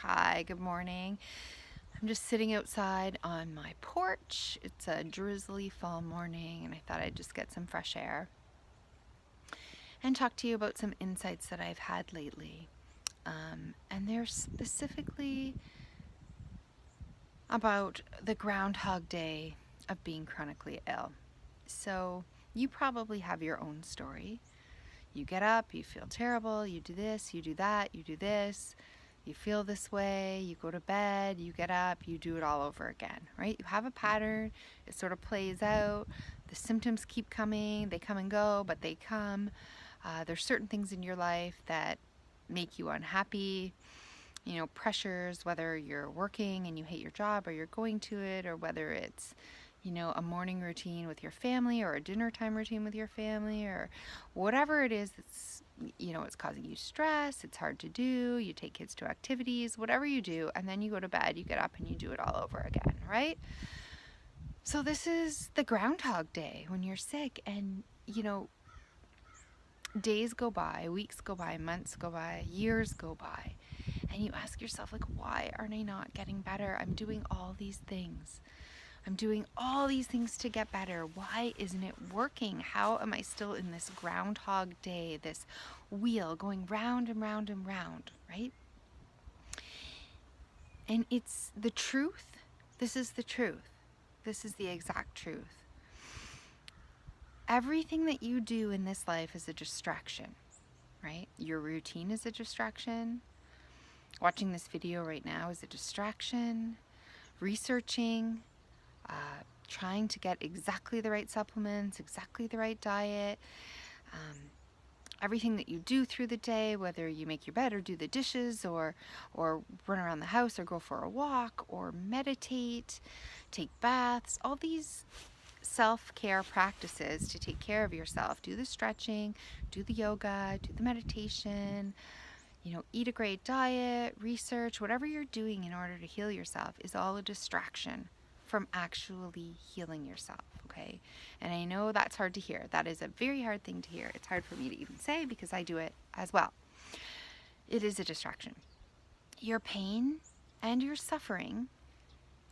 Hi, good morning. I'm just sitting outside on my porch. It's a drizzly fall morning, and I thought I'd just get some fresh air and talk to you about some insights that I've had lately. And they're specifically about the Groundhog Day of being chronically ill. So, you probably have your own story. You get up, you feel terrible, you do this, you do that, you do this. You feel this way, you go to bed, you get up, you do it all over again, right? You have a pattern, it sort of plays out. The symptoms keep coming, they come and go, but they come. There's certain things in your life that make you unhappy, pressures, whether you're working and you hate your job or you're going to it, or whether it's, a morning routine with your family or a dinner time routine with your family or whatever it is that's, it's causing you stress, it's hard to do, you take kids to activities, whatever you do, and then you go to bed, you get up and you do it all over again, right? So this is the Groundhog Day when you're sick and, days go by, weeks go by, months go by, years go by, and you ask yourself, like, why aren't I not getting better? I'm doing all these things. I'm doing all these things to get better. Why isn't it working? How am I still in this Groundhog Day, this wheel going round and round and round, right? And it's the truth. This is the truth. This is the exact truth. Everything that you do in this life is a distraction, right? Your routine is a distraction. Watching this video right now is a distraction. Researching, trying to get exactly the right supplements, exactly the right diet. Everything that you do through the day, whether you make your bed or do the dishes or run around the house or go for a walk or meditate, take baths, all these self-care practices to take care of yourself. Do the stretching, do the yoga, do the meditation, eat a great diet, research, whatever you're doing in order to heal yourself is all a distraction from actually healing yourself, okay? And I know that's hard to hear. That is a very hard thing to hear. It's hard for me to even say because I do it as well. It is a distraction. Your pain and your suffering,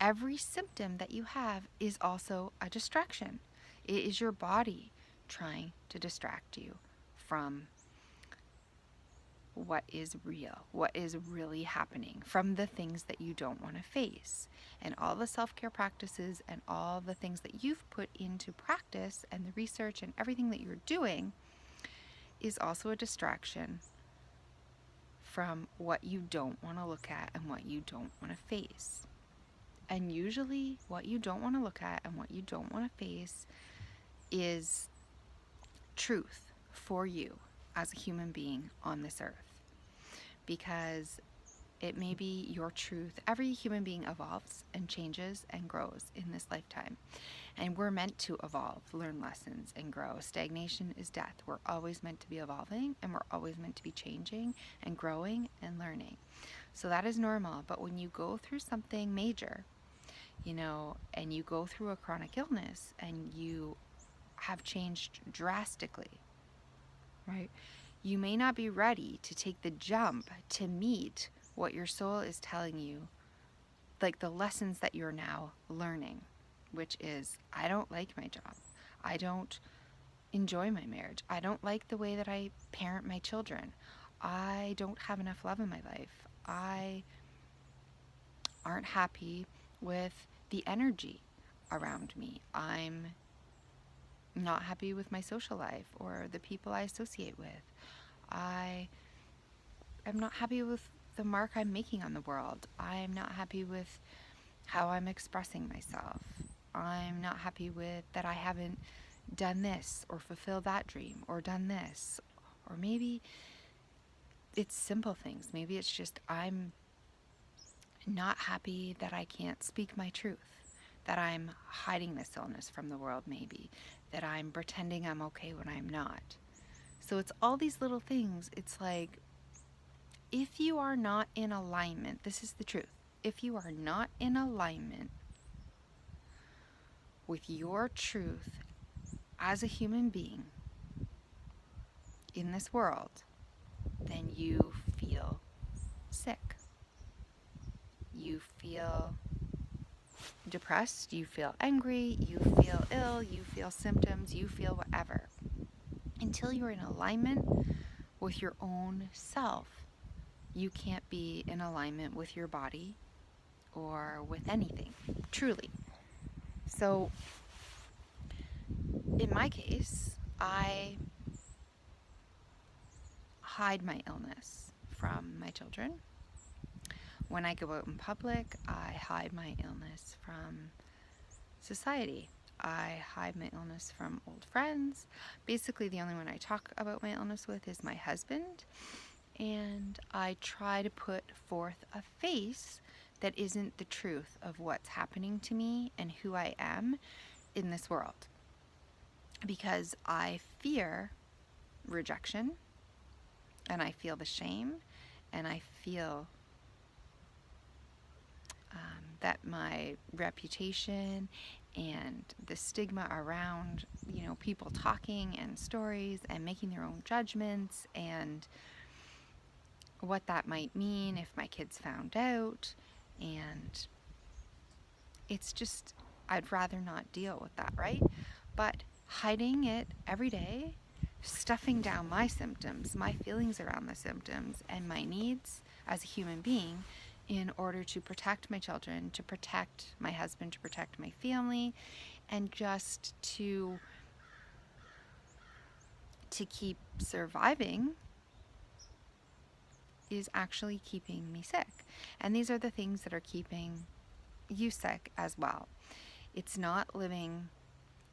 every symptom that you have is also a distraction. It is your body trying to distract you from what is real, what is really happening, from the things that you don't want to face. And all the self-care practices and all the things that you've put into practice and the research and everything that you're doing is also a distraction from what you don't want to look at and what you don't want to face. And usually what you don't want to look at and what you don't want to face is truth for you as a human being on this earth. Because it may be your truth. Every human being evolves and changes and grows in this lifetime. And we're meant to evolve, learn lessons, and grow. Stagnation is death. We're always meant to be evolving, and we're always meant to be changing and growing and learning. So that is normal. But when you go through something major, and you go through a chronic illness and you have changed drastically, right? You may not be ready to take the jump to meet what your soul is telling you, like the lessons that you're now learning, which is, I don't like my job. I don't enjoy my marriage. I don't like the way that I parent my children. I don't have enough love in my life. I aren't happy with the energy around me. I'm not happy with my social life or the people I associate with. I am not happy with the mark I'm making on the world. I'm not happy with how I'm expressing myself. I'm not happy with that I haven't done this or fulfilled that dream or done this. Or maybe it's simple things. Maybe it's just I'm not happy that I can't speak my truth, that I'm hiding this illness from the world maybe, that I'm pretending I'm okay when I'm not. So it's all these little things. It's like, if you are not in alignment, this is the truth. If you are not in alignment with your truth as a human being in this world, then you feel sick. you feel depressed, you feel angry, you feel ill, you feel symptoms, you feel whatever. Until you're in alignment with your own self, you can't be in alignment with your body or with anything, truly. So, in my case, I hide my illness from my children. When I go out in public, I hide my illness from society. I hide my illness from old friends. Basically, the only one I talk about my illness with is my husband. And I try to put forth a face that isn't the truth of what's happening to me and who I am in this world. Because I fear rejection, and I feel the shame, and I feel that my reputation and the stigma around, people talking and stories and making their own judgments and what that might mean if my kids found out. And it's just, I'd rather not deal with that, right? But hiding it every day, stuffing down my symptoms, my feelings around the symptoms, and my needs as a human being in order to protect my children, to protect my husband, to protect my family, and just to keep surviving is actually keeping me sick. And these are the things that are keeping you sick as well. It's not living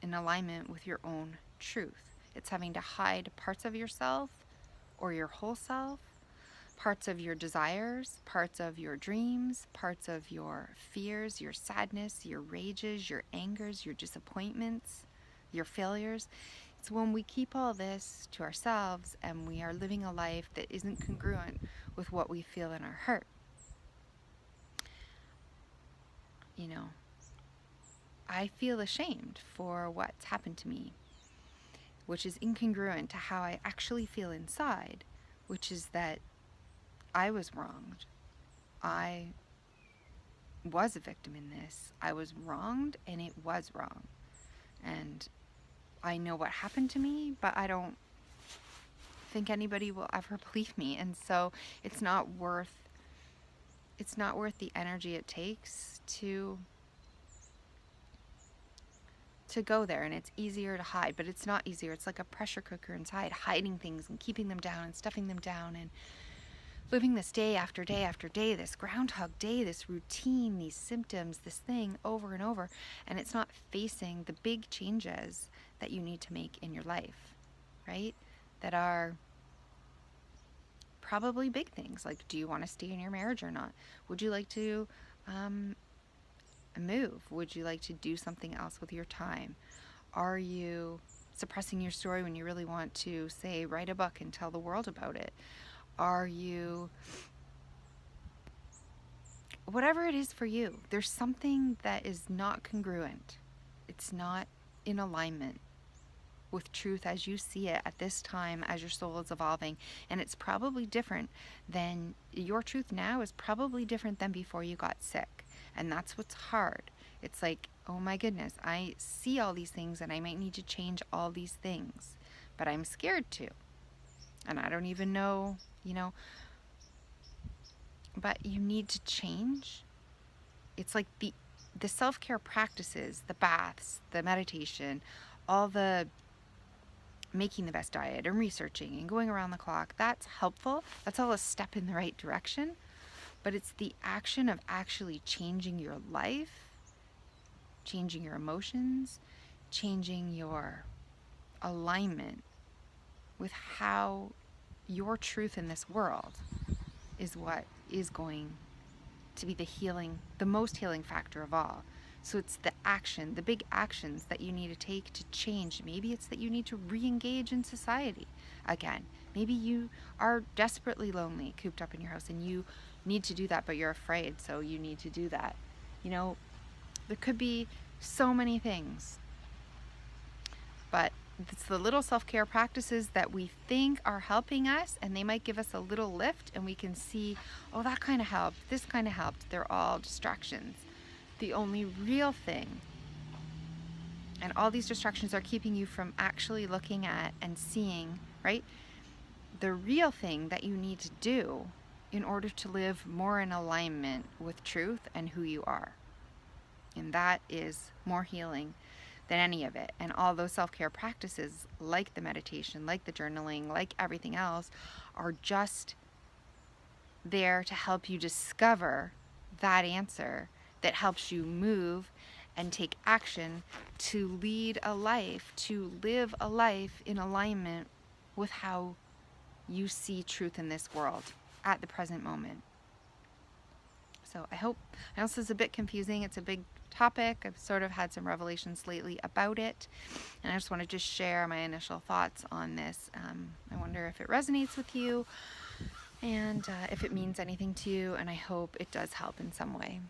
in alignment with your own truth. It's having to hide parts of yourself or your whole self, parts of your desires, parts of your dreams, parts of your fears, your sadness, your rages, your angers, your disappointments, your failures. It's when we keep all this to ourselves and we are living a life that isn't congruent with what we feel in our heart. I feel ashamed for what's happened to me, which is incongruent to how I actually feel inside, which is that I was wronged. I was a victim in this. I was wronged, and it was wrong. And I know what happened to me, but I don't think anybody will ever believe me. And so it's not worth the energy it takes to go there. And it's easier to hide, but it's not easier. It's like a pressure cooker inside, hiding things and keeping them down and stuffing them down and living this day after day after day, this Groundhog Day, this routine, these symptoms, this thing over and over. And it's not facing the big changes that you need to make in your life, right? That are probably big things, like, do you want to stay in your marriage or not? Would you like to move? Would you like to do something else with your time? Are you suppressing your story when you really want to, say, write a book and tell the world about it? Are you, whatever it is for you, there's something that is not congruent. It's not in alignment with truth as you see it at this time as your soul is evolving. And it's probably different than, your truth now is probably different than before you got sick. And that's what's hard. It's like, oh my goodness, I see all these things and I might need to change all these things, but I'm scared to. And I don't even know, but you need to change. It's like the self-care practices, the baths, the meditation, all the making the best diet and researching and going around the clock, that's helpful. That's all a step in the right direction. But it's the action of actually changing your life, changing your emotions, changing your alignment with how your truth in this world is what is going to be the most healing factor of all. So it's the action, the big actions that you need to take to change. Maybe it's that you need to re-engage in society again. Maybe you are desperately lonely, cooped up in your house, and you need to do that, but you're afraid, so you need to do that. There could be so many things. But it's the little self-care practices that we think are helping us, and they might give us a little lift, and we can see, oh, that kind of helped, this kind of helped. They're all distractions. The only real thing, and all these distractions are keeping you from actually looking at and seeing, right? The real thing that you need to do in order to live more in alignment with truth and who you are. And that is more healing than any of it. And all those self-care practices, like the meditation, like the journaling, like everything else, are just there to help you discover that answer that helps you move and take action to lead a life, to live a life in alignment with how you see truth in this world at the present moment. So I know this is a bit confusing. It's a big topic. I've sort of had some revelations lately about it, and I just want to just share my initial thoughts on this. I wonder if it resonates with you, and if it means anything to you, and I hope it does help in some way.